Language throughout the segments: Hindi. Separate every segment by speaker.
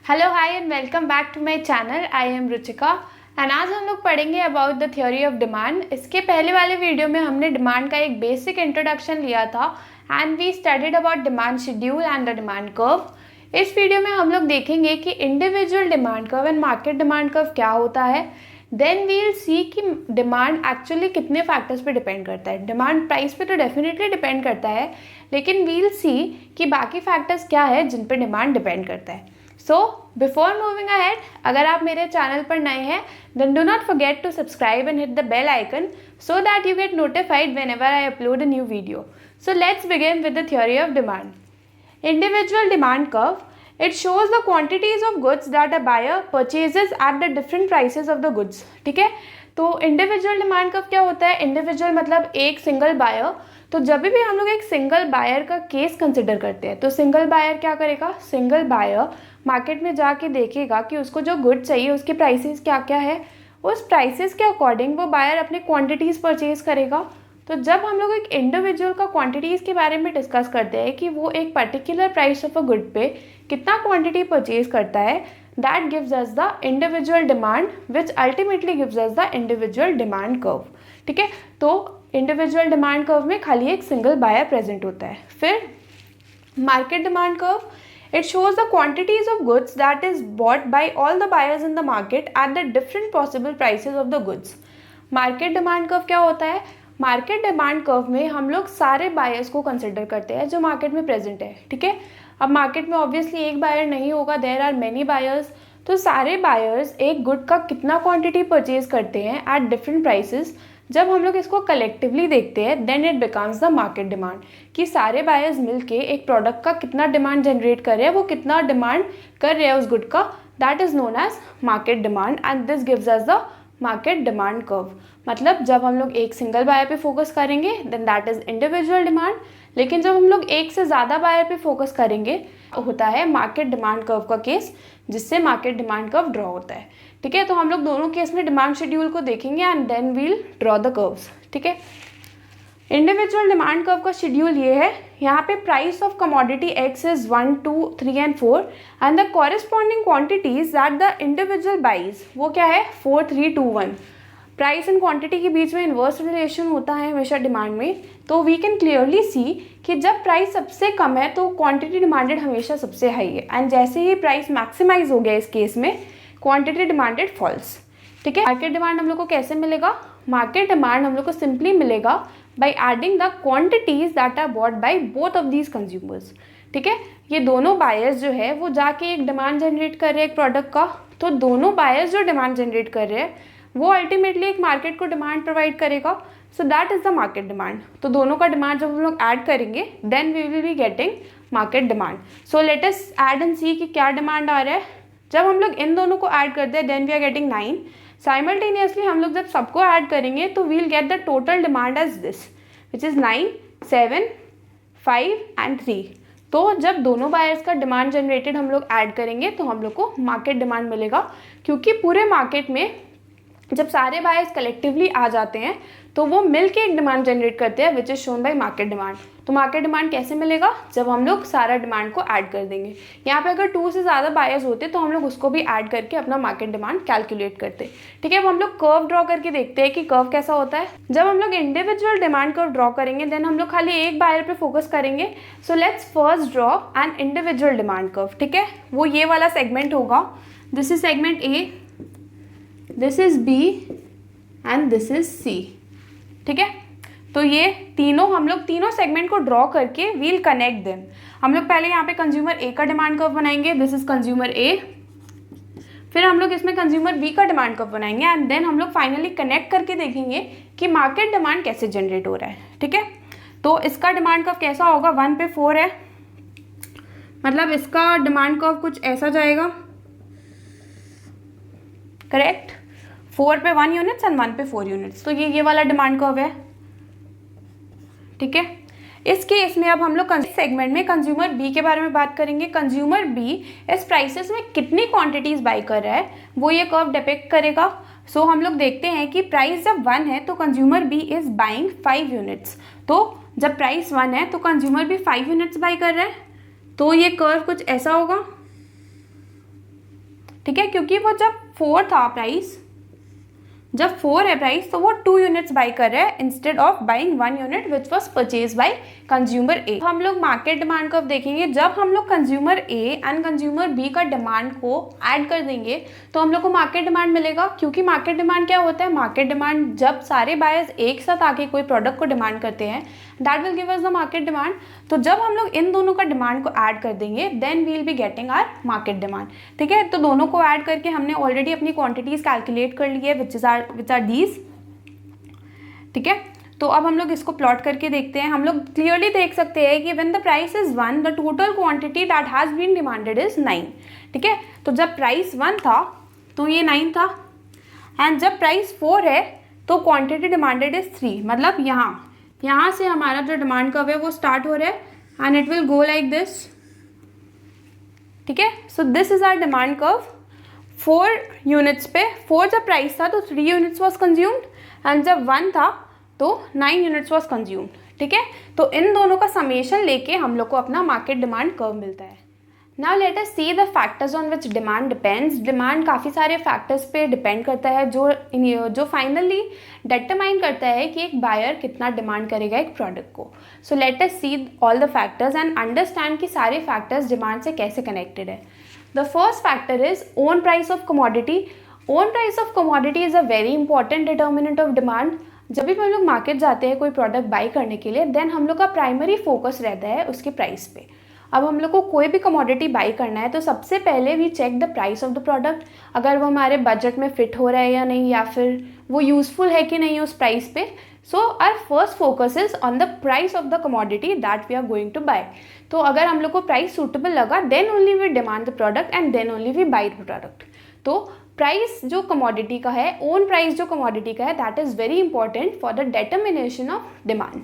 Speaker 1: Hello hi and welcome back to my channel. I am Ruchika and आज हम लोग पढ़ेंगे about the theory of demand. इसके पहले वाले वीडियो में हमने डिमांड का एक बेसिक इंट्रोडक्शन लिया था and we studied about demand schedule and the demand curve. इस वीडियो में हम लोग देखेंगे कि individual demand curve and market demand curve क्या होता है। देन वी विल सी कि डिमांड एक्चुअली कितने फैक्टर्स पे डिपेंड करता है। डिमांड प्राइस पे तो डेफिनेटली डिपेंड करता है, लेकिन वी विल सी कि बाकी फैक्टर्स क्या है जिन पे डिमांड डिपेंड करता है। सो बिफोर मूविंग अहेड, अगर आप मेरे चैनल पर नए हैं then do not forget to subscribe and hit the bell icon so that you get notified whenever I upload a new video. So let's begin with the theory of demand. Individual demand curve. It shows the quantities of goods that a buyer purchases at the different prices of the goods. ठीक है, तो इंडिविजुअल डिमांड कर्व क्या होता है? इंडिविजुअल मतलब एक सिंगल बायर। तो जब भी हम लोग एक सिंगल बायर का केस कंसिडर करते हैं तो सिंगल बायर क्या करेगा? सिंगल बायर मार्केट में जाके देखेगा कि उसको जो गुड चाहिए उसके प्राइसेस क्या क्या है, उस प्राइसेस के अकॉर्डिंग वो बायर अपने क्वांटिटीज़ परचेज करेगा। तो जब हम लोग एक इंडिविजुअल का क्वांटिटीज़ के बारे में डिस्कस करते हैं कि वो एक particular price of a good पे कितना क्वांटिटी परचेज करता है, that gives us the individual demand which ultimately gives us the individual demand curve. ठीक है, तो इंडिविजुअल डिमांड कर्व में खाली एक सिंगल बायर प्रेजेंट होता है। फिर market demand curve, it shows the quantities of goods that is bought by all the buyers in the market at the different possible prices of the goods. Market demand curve क्या होता है? मार्केट डिमांड कर्व में हम लोग सारे बायर्स को कंसिडर करते हैं जो मार्केट में प्रेजेंट है। ठीक है, अब मार्केट में ऑब्वियसली एक बायर नहीं होगा, देयर आर मेनी बायर्स। तो सारे बायर्स एक गुड का कितना क्वांटिटी परचेज करते हैं एट डिफरेंट प्राइसेस, जब हम लोग इसको कलेक्टिवली देखते हैं then it becomes the market demand, कि सारे बायर्स मिलके एक प्रोडक्ट का कितना डिमांड जनरेट कर रहे हैं, वो कितना डिमांड कर रहे हैं उस गुड का, that is known as market demand and this gives us the market demand curve. मतलब जब हम लोग एक सिंगल बायर पे फोकस करेंगे then that is individual demand, लेकिन जब हम लोग एक से ज़्यादा बायर पे फोकस करेंगे होता है मार्केट डिमांड कर्व का केस, जिससे मार्केट डिमांड कर्व ड्रॉ होता है। ठीक है, तो हम लोग दोनों केस में डिमांड शेड्यूल को देखेंगे and then we'll draw the curves. ठीक है, इंडिविजुअल डिमांड कर्व का शेड्यूल ये है। यहाँ पे price of commodity X is 1, 2, 3 and 4 and the corresponding quantities that the individual buys, वो क्या है? 4, 3, 2, 1। प्राइस एंड क्वांटिटी के बीच में इन्वर्स रिलेशन होता है हमेशा डिमांड में। तो वी कैन क्लियरली सी कि जब प्राइस सबसे कम है तो क्वांटिटी डिमांडेड हमेशा सबसे हाई है, एंड जैसे ही प्राइस मैक्सिमाइज हो गया इस केस में क्वांटिटी डिमांडेड फॉल्स। ठीक है, मार्केट डिमांड हम लोग को कैसे मिलेगा? मार्केट डिमांड हम लोग को सिंपली मिलेगा by adding the quantities that are bought by both of these consumers. ठीक है, ये दोनों बायर्स जो है वो जाके एक डिमांड जनरेट कर रहे हैं एक प्रोडक्ट का, तो दोनों बायर्स जो डिमांड जनरेट कर रहे हैं वो अल्टीमेटली एक मार्केट को डिमांड प्रोवाइड करेगा। So that is the market demand. तो दोनों का डिमांड जब हम लोग ऐड करेंगे then we will be getting market demand. So let us add and see कि क्या डिमांड आ रहा है। जब हम लोग इन दोनों को ऐड करते हैं then we are getting 9। Simultaneously हम लोग जब सबको ऐड करेंगे तो we will get the total demand as this which is 9, 7, 5 and 3। तो जब दोनों बायर्स का डिमांड जनरेटेड हम लोग ऐड करेंगे तो हम लोग को मार्केट डिमांड मिलेगा, क्योंकि पूरे मार्केट में जब सारे बायर्स कलेक्टिवली आ जाते हैं तो वो मिल के एक डिमांड जनरेट करते हैं which is shown by market demand. तो मार्केट डिमांड कैसे मिलेगा? जब हम लोग सारा डिमांड को ऐड कर देंगे। यहाँ पे अगर 2 से ज़्यादा बायर्स होते तो हम लोग उसको भी ऐड करके अपना मार्केट डिमांड कैलकुलेट करते। ठीक है, अब हम लोग कर्व ड्रॉ करके देखते हैं कि कर्व कैसा होता है। जब हम लोग इंडिविजुअल डिमांड कर्व ड्रॉ करेंगे देन हम लोग खाली एक बायर पे फोकस करेंगे। So let's first draw an individual demand curve. ठीक है, वो ये वाला सेगमेंट होगा। This is segment A, this is B and this is C. ठीक है, तो ये तीनों हम लोग तीनों सेगमेंट को ड्रॉ करके वील कनेक्ट देम। हम लोग पहले यहाँ पे कंज्यूमर ए का डिमांड कर्व बनाएंगे, दिस इज कंज्यूमर ए। फिर हम लोग इसमें कंज्यूमर बी का डिमांड कर्व बनाएंगे एंड देन हम लोग फाइनली कनेक्ट करके देखेंगे कि मार्केट डिमांड कैसे जनरेट हो रहा है। ठीक है, तो इसका डिमांड कर्व कैसा होगा? 1 पे 4 है, मतलब इसका डिमांड कर्व कुछ ऐसा जाएगा। करेक्ट, 4 पे 1 यूनिट्स एंड 1 पे 4 यूनिट्स। तो ये वाला डिमांड कर्व है। ठीक है, इस केस में अब हम लोग सेगमेंट में कंज्यूमर बी के बारे में बात करेंगे। कंज्यूमर बी इस प्राइसेस में कितनी क्वांटिटीज बाई कर रहा है वो ये कर्व डिपिक्ट करेगा। सो हम लोग देखते हैं कि प्राइस जब 1 है तो consumer B is buying 5 units. तो जब प्राइस 1 है तो कंज्यूमर बी 5 यूनिट्स बाई कर रहा है। तो ये कर्व कुछ ऐसा होगा। ठीक है, क्योंकि वो जब 4 था प्राइस, जब 4 है प्राइस, तो वो 2 यूनिट्स बाई कर रहे हैं instead of buying 1 unit which was purchase by consumer A. हम लोग मार्केट डिमांड को अब देखेंगे। जब हम लोग consumer A and consumer B का डिमांड को ऐड कर देंगे तो हम लोग को मार्केट डिमांड मिलेगा। क्योंकि मार्केट डिमांड क्या होता है, मार्केट डिमांड जब सारे बायर्स एक साथ आके कोई प्रोडक्ट को डिमांड करते हैं, that will give us the market demand. तो जब हम लोग इन दोनों का डिमांड को ऐड कर देंगे then we will be getting our market demand. ठीक है, तो दोनों को ऐड करके हमने ऑलरेडी अपनी क्वांटिटीज कैलकुलेट कर ली है विच आर दीज। ठीक है, तो अब हम लोग इसको प्लॉट करके देखते हैं। हम लोग क्लियरली देख सकते हैं कि when the price is 1 the total quantity that has been demanded is 9। ठीक है, तो जब प्राइस 1 था तो ये 9 था, एंड जब प्राइस 4 है तो क्वांटिटी डिमांडेड इज 3। मतलब यहाँ से हमारा जो डिमांड कर्व है वो स्टार्ट हो रहा है and it will go like this. ठीक है, so this is our demand curve. 4 units पे 4 जब प्राइस था तो 3 यूनिट्स वॉज कंज्यूम्ड, एंड जब 1 था तो 9 यूनिट्स वॉज कंज्यूम्ड। ठीक है, तो इन दोनों का समेशन लेके हम लोग को अपना मार्केट डिमांड कर्व मिलता है। Now let us see the factors on which demand depends. Demand काफ़ी सारे फैक्टर्स पे डिपेंड करता है जो फाइनली डिटरमाइन करता है कि एक बायर कितना डिमांड करेगा एक प्रोडक्ट को। So let us see all the factors and understand कि सारे फैक्टर्स डिमांड से कैसे कनेक्टेड है। The first factor is own price of commodity. Own price of commodity is a very important determinant of demand. जब भी हम लोग मार्केट जाते हैं कोई प्रोडक्ट बाई करने के लिए, देन हम लोग का प्राइमरी फोकस रहता है उसके प्राइस पे। अब हम लोग को कोई भी कमोडिटी बाई करना है तो सबसे पहले we check the price of the product, अगर वो हमारे बजट में फिट हो रहा है या नहीं, या फिर वो यूज़फुल है कि नहीं उस प्राइस पे। So our first focus is on the price of the commodity that we are going to buy. तो अगर हम लोग को प्राइस सूटेबल लगा then only we demand the product and then only we buy the product. तो प्राइस जो कमोडिटी का है, ओन प्राइस जो कमोडिटी का है, that is very important for the determination of demand.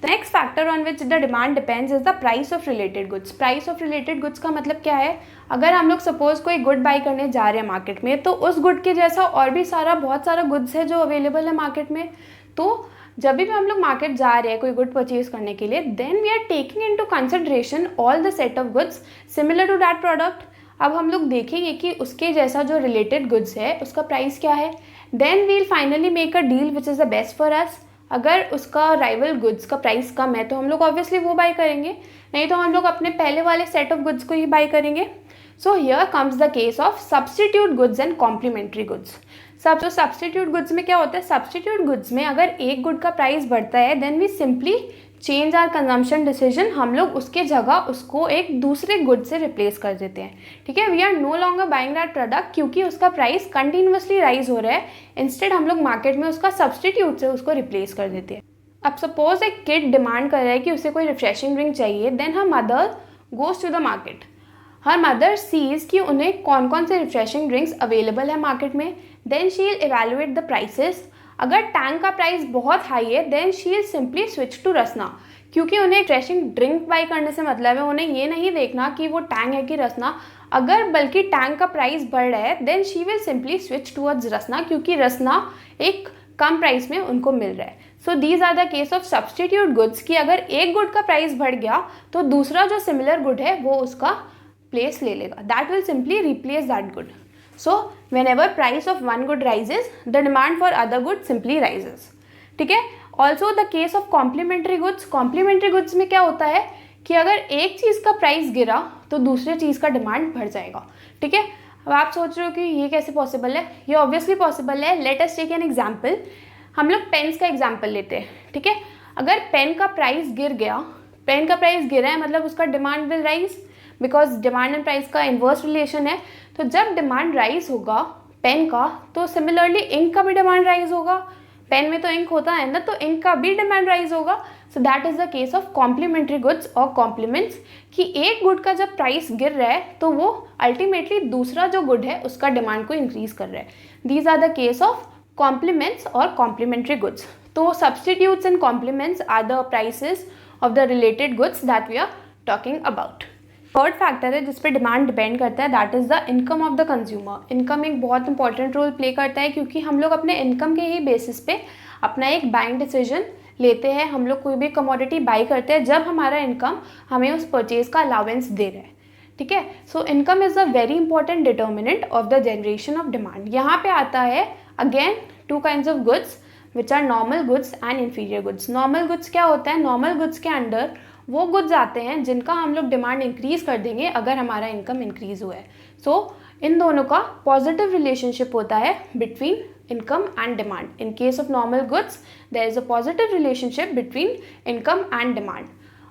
Speaker 1: The next factor on which the demand depends is the price of related goods. Price of related goods का मतलब क्या है, अगर हम लोग सपोज कोई गुड बाई करने जा रहे हैं मार्केट में, तो उस गुड के जैसा और भी बहुत सारा गुड्स है जो अवेलेबल है मार्केट में। तो जब भी हम लोग मार्केट जा रहे हैं कोई गुड परचेज करने के लिए, then we are taking into consideration all the set of goods similar to that product. अब हम लोग देखेंगे कि उसके जैसा जो रिलेटेड गुड्स है उसका प्राइस क्या है। Then we will finally make a deal which is the best for us. अगर उसका राइवल गुड्स का प्राइस कम है तो हम लोग ऑब्वियसली वो बाई करेंगे, नहीं तो हम लोग अपने पहले वाले सेट ऑफ गुड्स को ही बाई करेंगे। So here comes the case of substitute goods and complementary goods. तो सब्सटीट्यूट गुड्स में क्या होता है, सब्सटीट्यूट गुड्स में अगर एक गुड का प्राइस बढ़ता है then we simply change our consumption decision. हम लोग उसके जगह उसको एक दूसरे गुड से रिप्लेस कर देते हैं। ठीक है, we are no longer buying that product क्योंकि उसका प्राइस कंटिन्यूसली राइज हो रहा है। इंस्टेड हम लोग मार्केट में उसका सब्सटीट्यूट से उसको रिप्लेस कर देते हैं। अब सपोज एक किड डिमांड कर रहा है कि उसे कोई रिफ्रेशिंग ड्रिंक चाहिए, then her mother goes to the market. Her mother sees कि उन्हें कौन कौन से रिफ्रेशिंग ड्रिंक्स अवेलेबल है मार्केट में। Then she will evaluate the prices. अगर टैंग का प्राइस बहुत हाई है then she will simply switch to Rasna, क्योंकि उन्हें रिफ्रेशिंग ड्रिंक बाई करने से मतलब है उन्हें ये नहीं देखना कि वो टैंग है कि रसना। अगर बल्कि टैंग का प्राइस बढ़ रहा है then she will simply switch towards Rasna, क्योंकि रसना एक कम प्राइस में उनको मिल रहा है। So these are the case of substitute goods कि अगर एक गुड का प्राइस बढ़ गया तो दूसरा जो सिमिलर गुड है वो उसका प्लेस ले लेगा, that will simply replace that good. So whenever price of one good rises, the demand for other goods simply rises. ठीक है, also the case of complementary goods. Complementary goods में क्या होता है कि अगर एक चीज़ का प्राइस गिरा तो दूसरे चीज़ का डिमांड बढ़ जाएगा। ठीक है, अब आप सोच रहे हो कि ये कैसे पॉसिबल है, ये ऑब्वियसली पॉसिबल है। Let us take an example. हम लोग पेन्स का एग्जाम्पल लेते हैं। ठीक है, अगर पेन का प्राइस गिर गया, पेन का प्राइस गिरा है मतलब उसका demand will rise, because demand and price का इन्वर्स रिलेशन है। तो जब डिमांड राइज होगा पेन का तो सिमिलरली इंक का भी डिमांड राइज होगा। पेन में तो इंक होता है ना, तो इंक का भी डिमांड राइज होगा। So that is the case of complementary goods और कॉम्प्लीमेंट्स, कि एक गुड का जब प्राइस गिर रहा है तो वो अल्टीमेटली दूसरा जो गुड है उसका डिमांड को इंक्रीज कर रहा है। These are the case of complements और कॉम्प्लीमेंट्री गुड्स। तो substitutes and complements are the prices of the related goods that we are talking about. Third factor है जिस पे डिमांड डिपेंड करता है, that is the income of the consumer. Income एक बहुत इंपॉर्टेंट रोल प्ले करता है क्योंकि हम लोग अपने इनकम के ही बेसिस पे अपना एक बाइंग डिसीजन लेते हैं। हम लोग कोई भी कमोडिटी बाई करते हैं जब हमारा इनकम हमें उस परचेज़ का अलाउंस दे रहा है। ठीक है। So income is a very important determinant of the generation of demand. यहाँ पे आता है again two kinds of goods which are normal goods and inferior goods. Normal goods क्या होता है? नॉर्मल गुड्स के अंडर वो गुड्स आते हैं जिनका हम लोग डिमांड इंक्रीज़ कर देंगे अगर हमारा इनकम इंक्रीज़ हुआ है। सो इन दोनों का पॉजिटिव रिलेशनशिप होता है between income and demand. In case of normal goods there is a positive relationship between income and demand.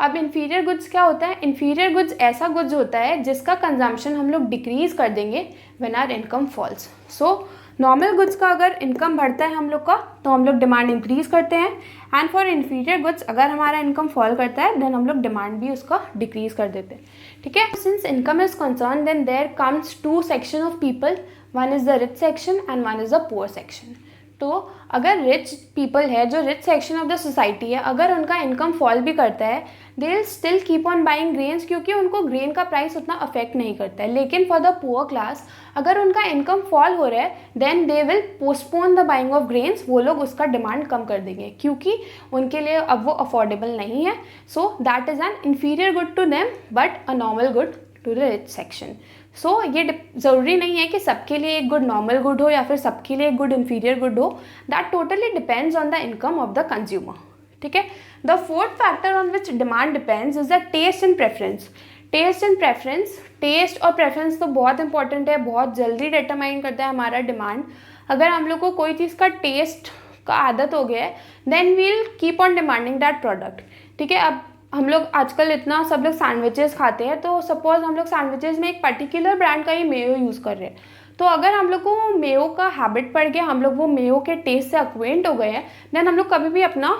Speaker 1: अब इन्फीरियर गुड्स क्या होता है? इन्फीरियर गुड्स ऐसा गुड्स होता है जिसका कंजम्पशन हम लोग डिक्रीज़ कर देंगे when our income falls. So normal goods का अगर इनकम बढ़ता है हम लोग का तो हम लोग डिमांड इंक्रीज़ करते हैं, एंड फॉर इन्फीरियर गुड्स अगर हमारा इनकम फॉल करता है देन हम लोग डिमांड भी उसका डिक्रीज़ कर देते हैं। ठीक है। Since income is concern then there comes two section of people, one is the rich section and one is the poor section. तो अगर रिच पीपल है, जो rich section of the society है, अगर उनका इनकम फॉल भी करता है they will still keep on buying grains, क्योंकि उनको ग्रेन का प्राइस उतना अफेक्ट नहीं करता है। लेकिन फॉर द पुअर क्लास अगर उनका इनकम फॉल हो रहा है then they will postpone the buying of grains, वो लोग उसका डिमांड कम कर देंगे क्योंकि उनके लिए अब वो अफोर्डेबल नहीं है। So that is an inferior good to them but a normal good to the rich section. सो ये ज़रूरी नहीं है कि सबके लिए एक गुड नॉर्मल गुड हो या फिर सबके लिए एक गुड इन्फीरियर गुड हो, that totally depends on the income of the consumer. ठीक है। The fourth factor on which demand depends is the taste and preference. Taste and preference, taste और प्रेफरेंस तो बहुत इंपॉर्टेंट है, बहुत जल्दी डिटरमाइन करता है हमारा डिमांड। अगर हम लोग को कोई चीज़ का टेस्ट का आदत हो गया है then we'll keep on demanding that product. ठीक है। अब हम लोग आजकल इतना सब लोग सैंडविचेस खाते हैं, तो सपोज हम लोग सैंडविचेस में एक पर्टिकुलर ब्रांड का ही मेयो यूज़ कर रहे हैं, तो अगर हम लोग को मेयो का हैबिट पड़ गया, हम लोग वो मेयो के टेस्ट से अक्वेंट हो गए हैं, देन हम लोग कभी भी अपना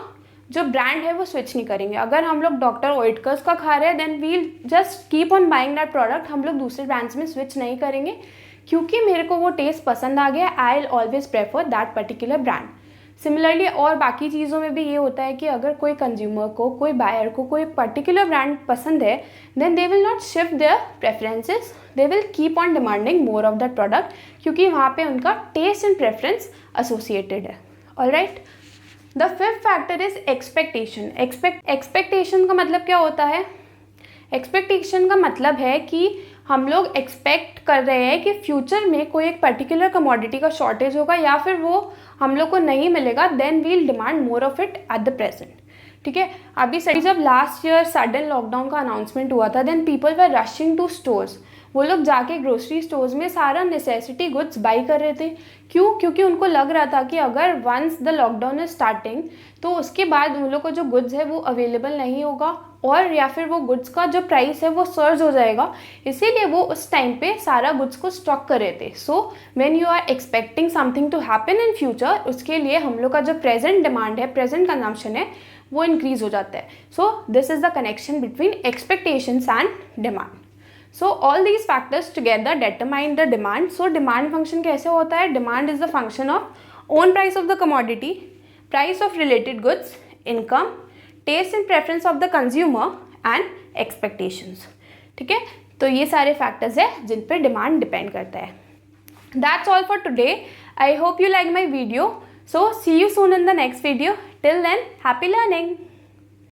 Speaker 1: जो ब्रांड है वो स्विच नहीं करेंगे। अगर हम लोग डॉक्टर ओएटकर्स का खा रहे हैं then will just keep on buying that product, हम लोग दूसरे ब्रांड्स में स्विच नहीं करेंगे क्योंकि मेरे को वो टेस्ट पसंद आ गया, I will always prefer that particular brand. Similarly और बाकी चीज़ों में भी ये होता है कि अगर कोई कंज्यूमर को, कोई बायर को कोई पर्टिकुलर ब्रांड पसंद है then they will not shift their preferences, they will keep on demanding more of that product क्योंकि वहाँ पे उनका टेस्ट एंड प्रेफरेंस एसोसिएटेड है। Alright. The fifth factor is expectation. Expectation का मतलब क्या होता है? एक्सपेक्टेशन का मतलब है कि हम लोग एक्सपेक्ट कर रहे हैं कि फ्यूचर में कोई एक पर्टिकुलर कमोडिटी का शॉर्टेज होगा या फिर वो हम लोग को नहीं मिलेगा, then will demand more of it at the present. ठीक है। अभी जब लास्ट ईयर सडन लॉकडाउन का अनाउंसमेंट हुआ था then people were rushing to stores, वो लोग जाके ग्रोसरी स्टोर्स में सारा नेसेसिटी गुड्स बाई कर रहे थे। क्यों? क्योंकि उनको लग रहा था कि अगर once the lockdown is starting तो उसके बाद उन लोग को जो गुड्स है वो अवेलेबल नहीं होगा और या फिर वो गुड्स का जो प्राइस है वो सर्ज हो जाएगा, इसीलिए वो उस टाइम पे सारा गुड्स को स्टॉक कर रहे थे। So when you are expecting something to happen in future, उसके लिए हम लोग का जो प्रेजेंट डिमांड है, प्रेजेंट कंजम्पशन है, वो इंक्रीज हो जाता है। So this is the connection between expectations and demand. So all these factors together determine the demand. So demand function कैसे होता है? Demand is the function of own price of the commodity, price of related goods, income, test and preference of the consumer and expectations. ठीक है। तो ये सारे फैक्टर्स है जिन पर डिमांड डिपेंड करता है। That's all for today. I hope you like my video. So see you soon in the next video. Till then happy learning.